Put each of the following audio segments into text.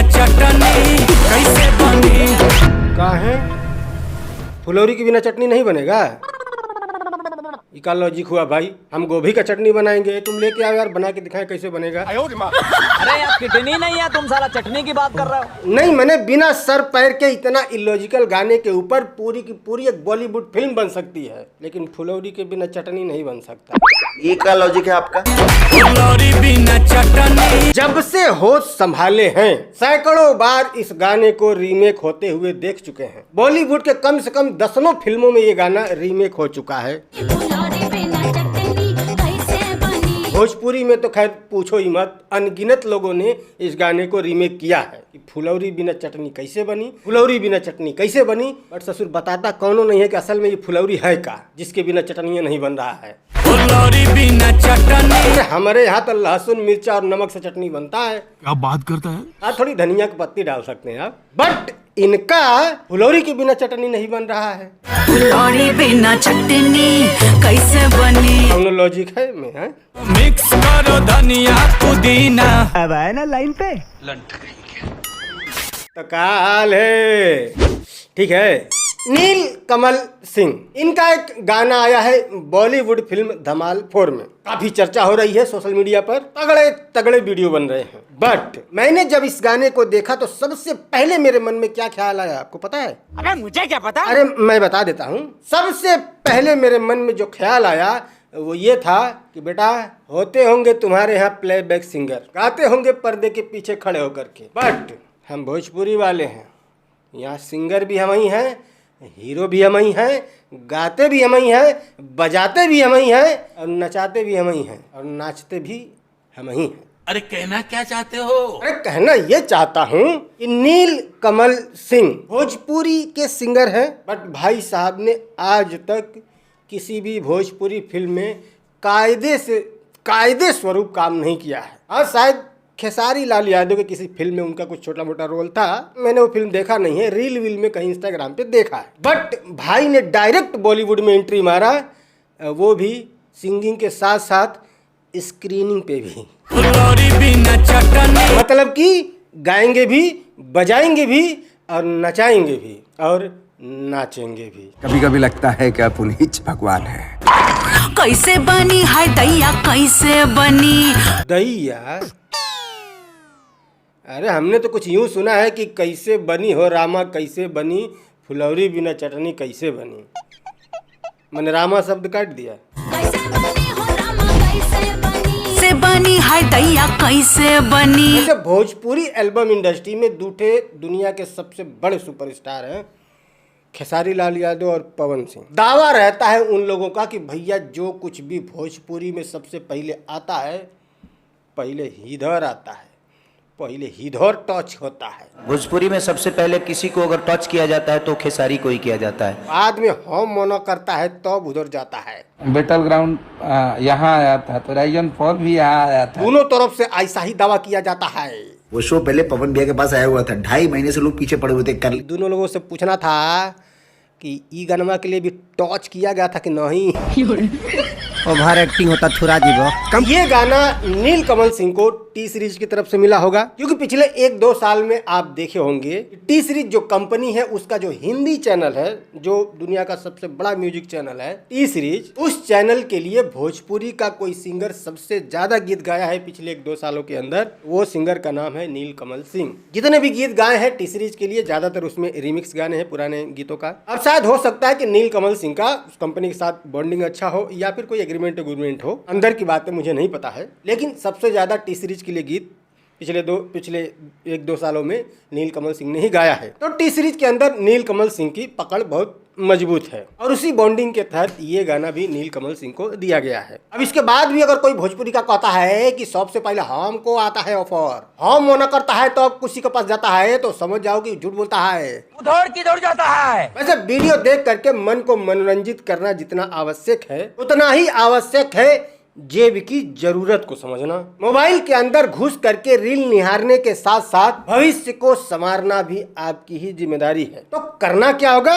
चटनी कैसे बनी? कहाँ है? फुलौरी के बिना चटनी नहीं बनेगा। इका लॉजिक हुआ भाई, हम गोभी का चटनी बनाएंगे, तुम लेके आओ यार, बना के दिखाएं कैसे बनेगा। अरे यार किडनी नहीं है, तुम साला चटनी की बात कर रहे हो। नहीं, मैंने बिना सर पैर के इतना इलॉजिकल गाने के ऊपर पूरी की पूरी एक बॉलीवुड फिल्म बन सकती है, लेकिन फुलौरी के बिना चटनी नहीं बन सकता। ये क्या लॉजिक है आपका? फुलौरी बिना चटनी। जब से होश संभाले हैं सैकड़ों बार इस गाने को रीमेक होते हुए देख चुके हैं। बॉलीवुड के कम से कम दसनों फिल्मों में ये गाना रीमेक हो चुका है। भोजपुरी में तो खैर पूछो ही मत, अनगिनत लोगों ने इस गाने को रीमेक किया है कि फुलौरी बिना चटनी कैसे बनी, फुलौरी बिना चटनी कैसे बनी। बट ससुर बताता कौनो नहीं है कि असल में ये फुलौरी है का, जिसके बिना चटनियाँ नहीं बन रहा है। फुलौरी बिना चटनी। हमारे यहाँ तो लहसुन मिर्चा और नमक से चटनी बनता है। क्या बात करता है? हाँ, थोड़ी धनिया की पत्ती डाल सकते हैं आप, बट इनका फुलौरी के बिना चटनी नहीं बन रहा है। फुलौरी बिना चटनी कैसे बनी? कौनो लॉजिक है में है? मिक्स करो धनिया पुदीना। अब आए ना लाइन पे। तो का हाल है? ठीक है। नील कमल सिंह, इनका एक गाना आया है बॉलीवुड फिल्म धमाल 4 में। काफी चर्चा हो रही है सोशल मीडिया पर, तगड़े तगड़े वीडियो बन रहे हैं। बट मैंने जब इस गाने को देखा तो सबसे पहले मेरे मन में क्या ख्याल आया आपको पता है? अरे मुझे क्या पता। अरे मैं बता देता हूँ। सबसे पहले मेरे मन में जो ख्याल आया वो ये था कि बेटा होते होंगे तुम्हारे यहाँ प्लेबैक सिंगर, गाते होंगे पर्दे के पीछे खड़े होकर के, बट हम भोजपुरी वाले हैं, यहाँ सिंगर भी हम ही हैं, हीरो भी हम ही हैं, गाते भी हम ही हैं, बजाते भी हम ही हैं, और नचाते भी हम ही हैं, और नाचते भी हम ही हैं। अरे कहना क्या चाहते हो? अरे कहना ये चाहता हूँ कि नील कमल सिंह भोजपुरी के सिंगर हैं, बट भाई साहब ने आज तक किसी भी भोजपुरी फिल्म में कायदे स्वरूप काम नहीं किया है। हाँ, शायद खेसारी लाल यादव के किसी फिल्म में उनका कुछ छोटा मोटा रोल था, मैंने वो फिल्म देखा नहीं है, रील वील में कहीं इंस्टाग्राम पे देखा है। बट भाई ने डायरेक्ट बॉलीवुड में एंट्री मारा, वो भी सिंगिंग के साथ साथ स्क्रीनिंग पे भी। फुलौरी बिना चटनी। मतलब कि गाएंगे भी, बजाएंगे भी, और नचाएंगे भी, और नाचेंगे भी। कभी कभी लगता है कि आप उन्हीं भगवान है। कैसे बनी है दैया कैसे बनी? दैया? अरे हमने तो कुछ यूं सुना है कि कैसे बनी हो रामा कैसे बनी, फुलौरी बिना चटनी कैसे बनी। मैंने रामा शब्द काट दिया। से बनी है दैया कैसे बनी? जैसे भोजपुरी एल्बम इंडस्ट्री में दूठे दुनिया के सबसे बड़े सुपरस्टार हैं खेसारी लाल यादव और पवन सिंह। दावा रहता है उन लोगों का कि भैया जो कुछ भी भोजपुरी में सबसे पहले आता है, पहले हीधर आता है, पहले हीधर टच होता है। भोजपुरी में सबसे पहले किसी को अगर टच किया जाता है तो खेसारी को ही किया जाता है। बाद में हम मना करता है तब उधर जाता है। बैटल ग्राउंड यहाँ आया था तो राइजन फॉल भी यहाँ आया था। दोनों तरफ से ऐसा ही दावा किया जाता है। वो शो पहले पवन भैया के पास आया हुआ था, 2.5 महीने से लोग पीछे पड़े हुए थे। कर दोनों लोगों से पूछना था कि ई गनमा के लिए भी टच किया गया था कि नहीं। ओवर एक्टिंग होता थोड़ा जीवो। ये गाना नील कमल सिंह को टी सीरीज की तरफ से मिला होगा, क्योंकि पिछले 1-2 साल में आप देखे होंगे टी सीरीज जो कंपनी है उसका जो हिंदी चैनल है, जो दुनिया का सबसे बड़ा म्यूजिक चैनल है टी सीरीज, उस चैनल के लिए भोजपुरी का कोई सिंगर सबसे ज्यादा गीत गाया है पिछले 1-2 सालों के अंदर, वो सिंगर का नाम है नील कमल सिंह। जितने भी गीत गाए हैं टी सीरीज के लिए ज्यादातर उसमें रिमिक्स गाने हैं पुराने गीतों का। अब शायद हो सकता है कि नील कमल सिंह का उस कंपनी के साथ बॉन्डिंग अच्छा हो, या फिर कोई एग्रीमेंट हो, अंदर की बातें मुझे नहीं पता है, लेकिन सबसे ज्यादा टी सीरीज के लिए गीत पिछले 1-2 सालों में नील कमल सिंह ने ही गाया है। तो टी सीरीज के अंदर नील कमल सिंह की पकड़ बहुत मजबूत है, और उसी बॉन्डिंग के तहत ये गाना भी नील कमल सिंह को दिया गया है। अब इसके बाद भी अगर कोई भोजपुरी का कहता है कि सबसे पहले हमको आता है ऑफर, हम मना करता है तो अब किसी के पास जाता है, तो समझ जाओ कि झूठ बोलता है, उधर किधर जाता है। वैसे वीडियो देख करके मन को मनोरंजित करना जितना आवश्यक है, उतना ही आवश्यक है जेब की जरूरत को समझना। मोबाइल के अंदर घुस करके रील निहारने के साथ साथ भविष्य को संवारना भी आपकी ही जिम्मेदारी है। तो करना क्या होगा?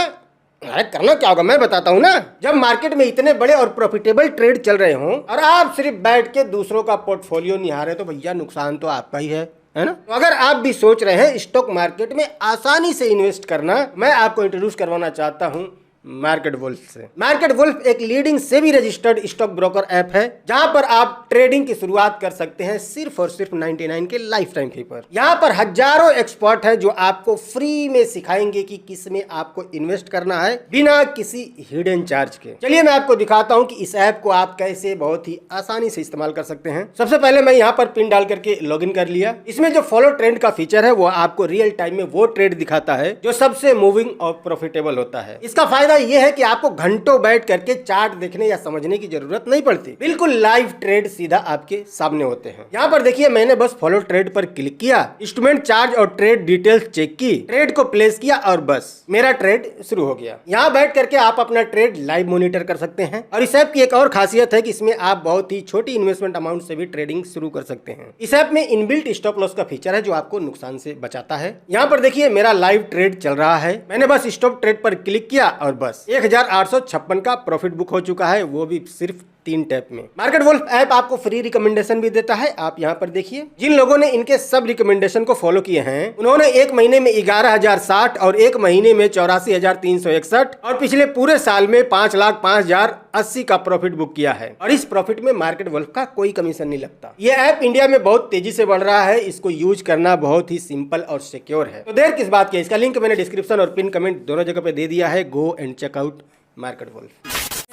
अरे करना क्या होगा मैं बताता हूँ ना। जब मार्केट में इतने बड़े और प्रॉफिटेबल ट्रेड चल रहे हों और आप सिर्फ बैठ के दूसरों का पोर्टफोलियो निहारे, तो भैया नुकसान तो आपका ही है। है ना। तो अगर आप भी सोच रहे हैं स्टॉक मार्केट में आसानी से इन्वेस्ट करना, मैं आपको इंट्रोड्यूस करवाना चाहता हूं मार्केट वुल्फ से। मार्केट वुल्फ एक leading SEBI registered stock broker app है जहां पर आप ट्रेडिंग की शुरुआत कर सकते हैं सिर्फ और सिर्फ 99 के लाइफ टाइम फी पर। यहां पर हजारों एक्सपर्ट हैं जो आपको फ्री में सिखाएंगे कि किस में आपको इन्वेस्ट करना है बिना किसी हिडन चार्ज के। चलिए मैं आपको दिखाता हूं कि इस ऐप को आप कैसे बहुत ही आसानी से इस्तेमाल कर सकते हैं। सबसे पहले मैं यहाँ पर पिन डाल करके लॉग इन कर लिया। इसमें जो फॉलो ट्रेंड का फीचर है वो आपको रियल टाइम में वो ट्रेड दिखाता है जो सबसे मूविंग और प्रॉफिटेबल होता है। इसका फायदा ये है कि आपको घंटों बैठ करके चार्ट देखने या समझने की जरूरत नहीं पड़ती, बिल्कुल लाइव ट्रेड सीधा आपके सामने होते हैं। यहाँ पर देखिए मैंने बस फॉलो ट्रेड पर क्लिक किया, इंस्ट्रूमेंट चार्ज और ट्रेड डिटेल्स चेक की, ट्रेड को प्लेस किया और बस मेरा ट्रेड शुरू हो गया। यहाँ बैठ करके आप अपना ट्रेड लाइव मॉनिटर कर सकते हैं। और इस ऐप की एक और खासियत है कि इसमें आप बहुत ही छोटी इन्वेस्टमेंट अमाउंट से भी ट्रेडिंग शुरू कर सकते हैं। इस ऐप में इनबिल्ट स्टॉप लॉस का फीचर है जो आपको नुकसान से बचाता है। यहाँ पर देखिए मेरा लाइव ट्रेड चल रहा है, मैंने बस स्टॉप ट्रेड पर क्लिक किया और बस 1856 का प्रॉफिट बुक हो चुका है, वो भी सिर्फ 3 टैप में। मार्केट वुल्फ ऐप आपको फ्री रिकमेंडेशन भी देता है। आप यहाँ पर देखिए जिन लोगों ने इनके सब रिकमेंडेशन को फॉलो किए हैं उन्होंने एक महीने में 11,060 और एक महीने में 84,361 और पिछले पूरे साल में 5,05,080 का प्रॉफिट बुक किया है। और इस प्रॉफिट में मार्केट वुल्फ का कोई कमीशन नहीं लगता। ये ऐप इंडिया में बहुत तेजी से बढ़ रहा है, इसको यूज करना बहुत ही सिंपल और सिक्योर है। तो देर किस बात की, इसका लिंक मैंने डिस्क्रिप्शन और पिन कमेंट दोनों जगह पे दे दिया है। Go and check out market wolf.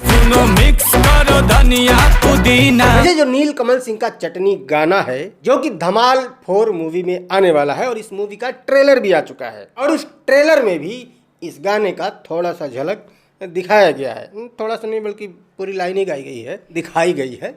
सुनो मिक्स करो धनिया पुदीना। मुझे जो नील कमल सिंह का चटनी गाना है जो कि धमाल 4 मूवी में आने वाला है और इस मूवी का ट्रेलर भी आ चुका है और उस ट्रेलर में भी इस गाने का थोड़ा सा झलक दिखाया गया है। थोड़ा सा नहीं बल्कि पूरी लाइन ही गाई गई है, दिखाई गई है।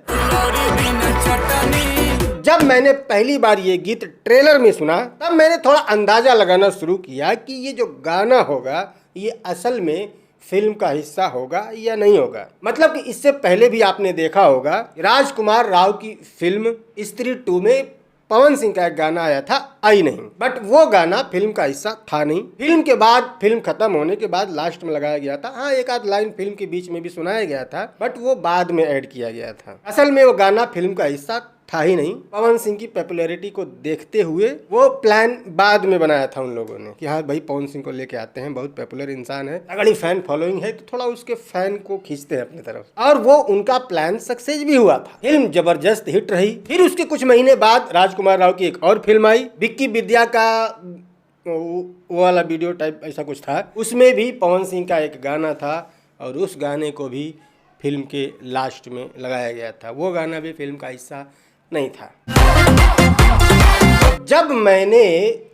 जब मैंने पहली बार ये गीत ट्रेलर में सुना तब मैंने थोड़ा अंदाजा लगाना शुरू किया कि ये जो गाना होगा ये असल में फिल्म का हिस्सा होगा या नहीं होगा। मतलब कि इससे पहले भी आपने देखा होगा राजकुमार राव की फिल्म स्त्री 2 में पवन सिंह का एक गाना आया था आई नहीं, बट वो गाना फिल्म का हिस्सा था नहीं। फिल्म के बाद, फिल्म खत्म होने के बाद लास्ट में लगाया गया था। हाँ, एक आध लाइन फिल्म के बीच में भी सुनाया गया था बट वो बाद में ऐड किया गया था। असल में वो गाना फिल्म का हिस्सा था ही नहीं। पवन सिंह की पॉपुलैरिटी को देखते हुए वो प्लान बाद में बनाया था उन लोगों ने कि हाँ भाई पवन सिंह को लेके आते हैं, बहुत पॉपुलर इंसान है, तगड़ी फैन फॉलोइंग है, तो थोड़ा उसके फैन को खींचते हैं अपनी तरफ। और वो उनका प्लान सक्सेस भी हुआ था। फिल्म जबरदस्त हिट रही। फिर उसके कुछ महीने बाद राजकुमार राव की एक और फिल्म आई, विक्की विद्या का वो वाला वीडियो टाइप ऐसा कुछ था, उसमें भी पवन सिंह का एक गाना था और उस गाने को भी फिल्म के लास्ट में लगाया गया था। वो गाना भी फिल्म का हिस्सा नहीं था। जब मैंने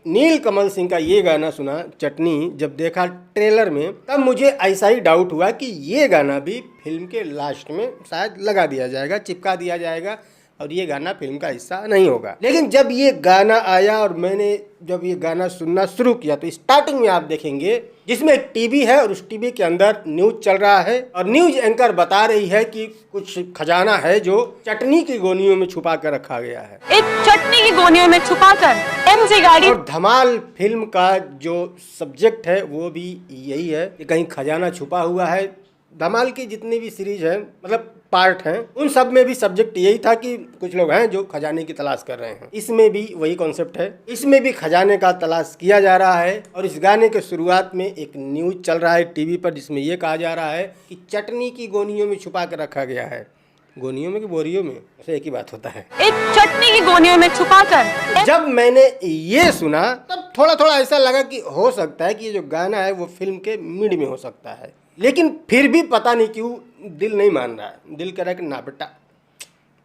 नील कमल सिंह का ये गाना सुना चटनी, जब देखा ट्रेलर में, तब मुझे ऐसा ही डाउट हुआ कि ये गाना भी फिल्म के लास्ट में शायद लगा दिया जाएगा, चिपका दिया जाएगा और ये गाना फिल्म का हिस्सा नहीं होगा। लेकिन जब ये गाना आया और मैंने जब ये गाना सुनना शुरू किया तो स्टार्टिंग में आप देखेंगे जिसमें एक टीवी है और उस टीवी के अंदर न्यूज चल रहा है और न्यूज एंकर बता रही है कि कुछ खजाना है जो चटनी की गोनियों में छुपा कर रखा गया है। एक चटनी की गोनियों में छुपाकर एमजी गाड़ी। और धमाल फिल्म का जो सब्जेक्ट है वो भी यही है कि कहीं खजाना छुपा हुआ है। धमाल की जितनी भी सीरीज है, मतलब पार्ट हैं, उन सब में भी सब्जेक्ट यही था कि कुछ लोग हैं जो खजाने की तलाश कर रहे हैं। इसमें भी वही कॉन्सेप्ट है, इसमें भी खजाने का तलाश किया जा रहा है। और इस गाने के शुरुआत में एक न्यूज चल रहा है टीवी पर जिसमें यह कहा जा रहा है कि चटनी की गोनियों में छुपा कर रखा गया है। गोनियों में कि बोरियों में, ऐसे एक ही बात होता है। एक चटनी की गोनियों में छुपाकर। जब मैंने ये सुना तब थोड़ा थोड़ा ऐसा लगा कि हो सकता है कि ये जो गाना है वो फिल्म के मिड में हो सकता है, लेकिन फिर भी पता नहीं क्यों दिल नहीं मान रहा है। दिल कह रहा है कि ना बेटा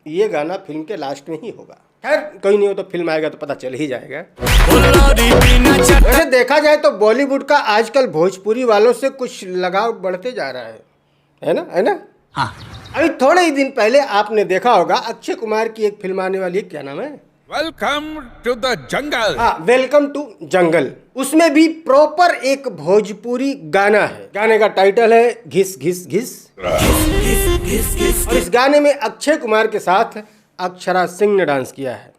ये गाना फिल्म के लास्ट में ही होगा। खैर कोई नहीं हो तो फिल्म आएगा तो पता चल ही जाएगा। वैसे देखा जाए तो बॉलीवुड का आजकल भोजपुरी वालों से कुछ लगाव बढ़ते जा रहा है ना, है ना? हाँ। अभी थोड़े ही दिन पहले आपने देखा होगा अक्षय कुमार की एक फिल्म आने वाली है, क्या नाम है? Welcome to the jungle. हाँ, वेलकम टू जंगल। उसमें भी प्रॉपर एक भोजपुरी गाना है। गाने का टाइटल है घिस घिस घिस। और इस गाने में अक्षय कुमार के साथ अक्षरा सिंह ने डांस किया है।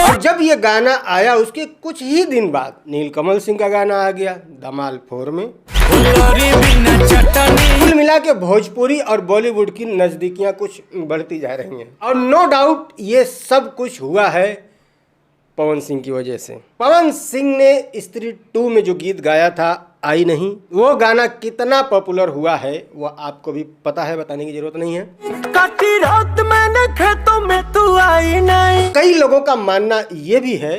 और जब ये गाना आया उसके कुछ ही दिन बाद नीलकमल सिंह का गाना आ गया धमाल 4 में। कुल मिला के भोजपुरी और बॉलीवुड की नजदीकियां कुछ बढ़ती जा रही हैं। और नो डाउट ये सब कुछ हुआ है पवन सिंह की वजह से। पवन सिंह ने स्त्री 2 में जो गीत गाया था आई नहीं, वो गाना कितना पॉपुलर हुआ है वो आपको भी पता है, बताने की जरूरत नहीं है। काटी रात मैंने खेतों में तू आई नहीं। कई लोगों का मानना ये भी है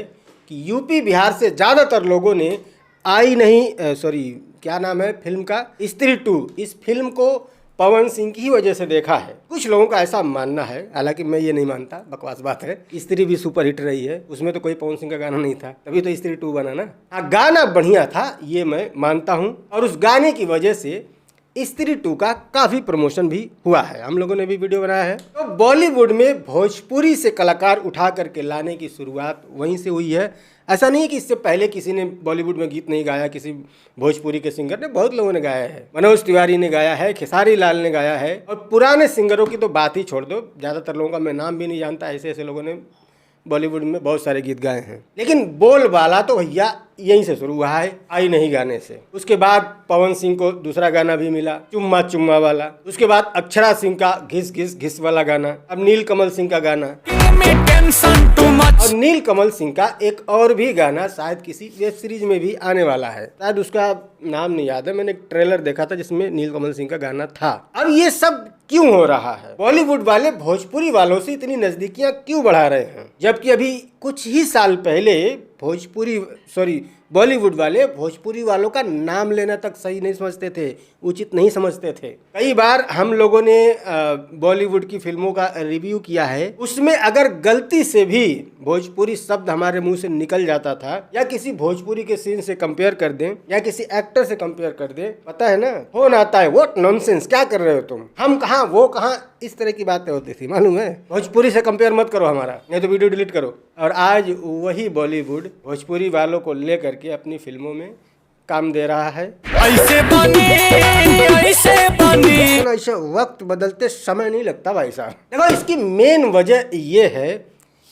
कि यूपी बिहार से ज्यादातर लोगों ने आई नहीं क्या नाम है फिल्म का, स्त्री 2, इस फिल्म को पवन सिंह की वजह से देखा है। कुछ लोगों का ऐसा मानना है, हालांकि मैं ये नहीं मानता, बकवास बात है। स्त्री भी सुपर हिट रही है, उसमें तो कोई पवन सिंह का गाना नहीं था, तभी तो स्त्री 2 बना ना। हाँ, गाना बढ़िया था ये मैं मानता हूँ, और उस गाने की वजह से स्त्री 2 का काफी प्रमोशन भी हुआ है, हम लोगों ने भी वीडियो बनाया है। तो बॉलीवुड में भोजपुरी से कलाकार उठा करके लाने की शुरुआत वहीं से हुई है। ऐसा नहीं है कि इससे पहले किसी ने बॉलीवुड में गीत नहीं गाया, किसी भोजपुरी के सिंगर ने, बहुत लोगों ने गाया है। मनोज तिवारी ने गाया है, खेसारी लाल ने गाया है, और पुराने सिंगरों की तो बात ही छोड़ दो, ज़्यादातर लोगों का मैं नाम भी नहीं जानता। ऐसे ऐसे लोगों ने बॉलीवुड में बहुत सारे गीत गाए हैं, लेकिन बोलबाला तो भैया यहीं से शुरू हुआ है, आई नहीं गाने से। उसके बाद पवन सिंह को दूसरा गाना भी मिला, चुम्मा चुम्मा वाला। उसके बाद अक्षरा सिंह का घिस घिस घिस वाला गाना, अब नील कमल सिंह का गाना, और नील कमल सिंह का एक और भी गाना शायद किसी वेब सीरीज में भी आने वाला है, शायद उसका नाम नहीं याद है, मैंने एक ट्रेलर देखा था जिसमें नील कमल सिंह का गाना था। अब ये सब क्यों हो रहा है? बॉलीवुड वाले भोजपुरी वालों से इतनी नजदीकियां क्यों बढ़ा रहे हैं, जबकि अभी कुछ ही साल पहले बॉलीवुड वाले भोजपुरी वालों का नाम लेना तक सही नहीं समझते थे, उचित नहीं समझते थे। कई बार हम लोगों ने बॉलीवुड की फिल्मों का रिव्यू किया है, उसमें अगर गलती से भी भोजपुरी शब्द हमारे मुंह से निकल जाता था, या किसी भोजपुरी के सीन से कंपेयर कर दें, या किसी एक्टर से कंपेयर कर दें, पता है ना, फोन आता है, व्हाट नॉनसेंस, क्या कर रहे हो तुम, हम कहाँ वो कहाँ, इस तरह की बातें होती थी, मालूम है। भोजपुरी से कंपेयर मत करो हमारा, नहीं तो वीडियो डिलीट करो। और आज वही बॉलीवुड भोजपुरी वालों को लेकर के अपनी फिल्मों में काम दे रहा है। ऐसे बने ऐसे वक्त बदलते समय नहीं लगता भाई साहब। देखो, इसकी मेन वजह ये है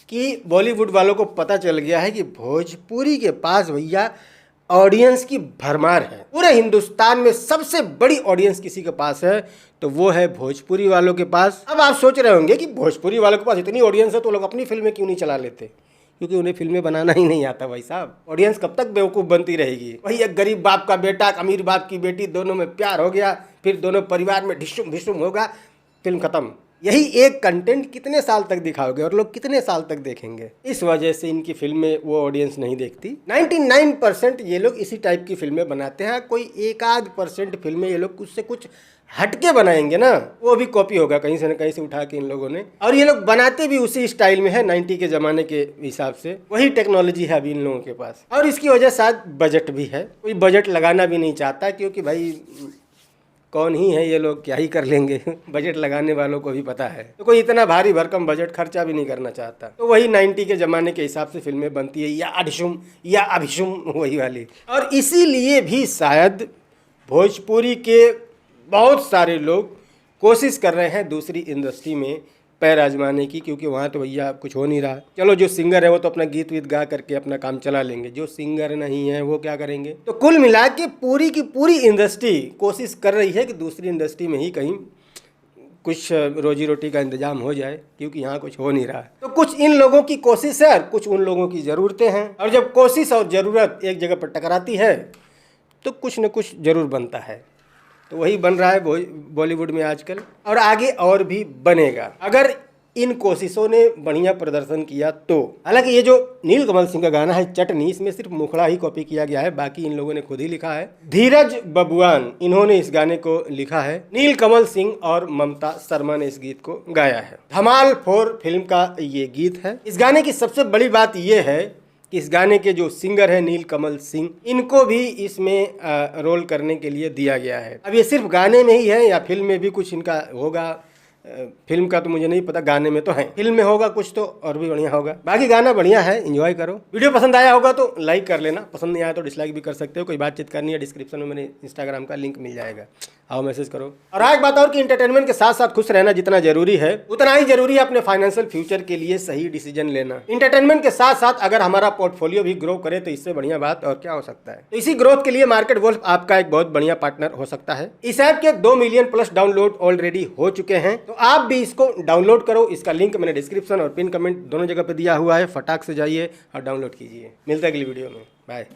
कि बॉलीवुड वालों को पता चल गया है कि भोजपुरी के पास भैया ऑडियंस की भरमार है। पूरे हिंदुस्तान में सबसे बड़ी ऑडियंस किसी के पास है तो वो है भोजपुरी वालों के पास। अब आप सोच रहे होंगे कि भोजपुरी वालों के पास इतनी ऑडियंस है तो लोग अपनी फिल्में क्यों नहीं चला लेते, क्योंकि उन्हें फिल्में बनाना ही नहीं आता भाई साहब। ऑडियंस कब तक बेवकूफ़ बनती रहेगी? वही एक गरीब बाप का बेटा, अमीर बाप की बेटी, दोनों में प्यार हो गया, फिर दोनों परिवार में ढिशुम ढिशुम होगा, फिल्म खत्म। यही एक कंटेंट कितने साल तक दिखाओगे और लोग कितने साल तक देखेंगे? इस वजह से इनकी फिल्में वो ऑडियंस नहीं देखती। 99% ये लोग इसी टाइप की फिल्में बनाते हैं। कोई 1-8% फिल्में ये लोग कुछ से कुछ हटके बनाएंगे ना, वो भी कॉपी होगा कहीं से न कहीं से उठा के इन लोगों ने। और ये लोग बनाते भी उसी स्टाइल में है, 90 के ज़माने के हिसाब से। वही टेक्नोलॉजी है अभी इन लोगों के पास, और इसकी वजह शायद बजट भी है। कोई बजट लगाना भी नहीं चाहता, क्योंकि भाई कौन ही है ये लोग, क्या ही कर लेंगे। बजट लगाने वालों को भी पता है, तो कोई इतना भारी भरकम बजट खर्चा भी नहीं करना चाहता। तो वही 90 के ज़माने के हिसाब से फिल्में बनती है, या अडिशुम या अभिशुम, वही वाली। और इसीलिए भी शायद भोजपुरी के बहुत सारे लोग कोशिश कर रहे हैं दूसरी इंडस्ट्री में पैर आजमाने की, क्योंकि वहाँ तो भैया कुछ हो नहीं रहा। चलो, जो सिंगर है वो तो अपना गीत वीत गा करके अपना काम चला लेंगे, जो सिंगर नहीं है वो क्या करेंगे? तो कुल मिला के पूरी की पूरी इंडस्ट्री कोशिश कर रही है कि दूसरी इंडस्ट्री में ही कहीं कुछ रोजी रोटी का इंतजाम हो जाए, क्योंकि यहाँ कुछ हो नहीं रहा है। तो कुछ इन लोगों की कोशिश है और कुछ उन लोगों की ज़रूरतें हैं, और जब कोशिश और ज़रूरत एक जगह पर टकराती है तो कुछ न कुछ ज़रूर बनता है। तो वही बन रहा है बॉलीवुड में आजकल, और आगे और भी बनेगा अगर इन कोशिशों ने बढ़िया प्रदर्शन किया तो। हालांकि ये जो नील कमल सिंह का गाना है चटनी, इसमें सिर्फ मुखड़ा ही कॉपी किया गया है, बाकी इन लोगों ने खुद ही लिखा है। धीरज बबुआन इन्होंने इस गाने को लिखा है, नील कमल सिंह और ममता शर्मा ने इस गीत को गाया है। धमाल 4 फिल्म का ये गीत है। इस गाने की सबसे बड़ी बात ये है कि इस गाने के जो सिंगर है नील कमल सिंह, इनको भी इसमें रोल करने के लिए दिया गया है। अब ये सिर्फ गाने में ही है या फिल्म में भी कुछ इनका होगा? फिल्म का तो मुझे नहीं पता, गाने में तो है, फिल्म में होगा कुछ तो और भी बढ़िया होगा। बाकी गाना बढ़िया है, एंजॉय करो। वीडियो पसंद आया होगा तो लाइक कर लेना, पसंद नहीं आया तो डिसलाइक भी कर सकते हो। कोई बातचीत करनी है, डिस्क्रिप्शन में मेरे इंस्टाग्राम का लिंक मिल जाएगा। आओ मैसेज करो। और एक बात और कि एंटरटेनमेंट के साथ साथ खुश रहना जितना जरूरी है उतना ही जरूरी है अपने फाइनेंशियल फ्यूचर के लिए सही डिसीजन लेना। एंटरटेनमेंट के साथ साथ अगर हमारा पोर्टफोलियो भी ग्रो करे तो इससे बढ़िया बात और क्या हो सकता है। तो इसी ग्रोथ के लिए मार्केट वुल्फ आपका एक बहुत बढ़िया पार्टनर हो सकता है। इस ऐप के 2 मिलियन प्लस डाउनलोड ऑलरेडी हो चुके हैं, तो आप भी इसको डाउनलोड करो। इसका लिंक मैंने डिस्क्रिप्शन और पिन कमेंट दोनों जगह पे दिया हुआ है। फटाक से जाइए और डाउनलोड कीजिए। मिलते हैं अगली वीडियो में, बाय।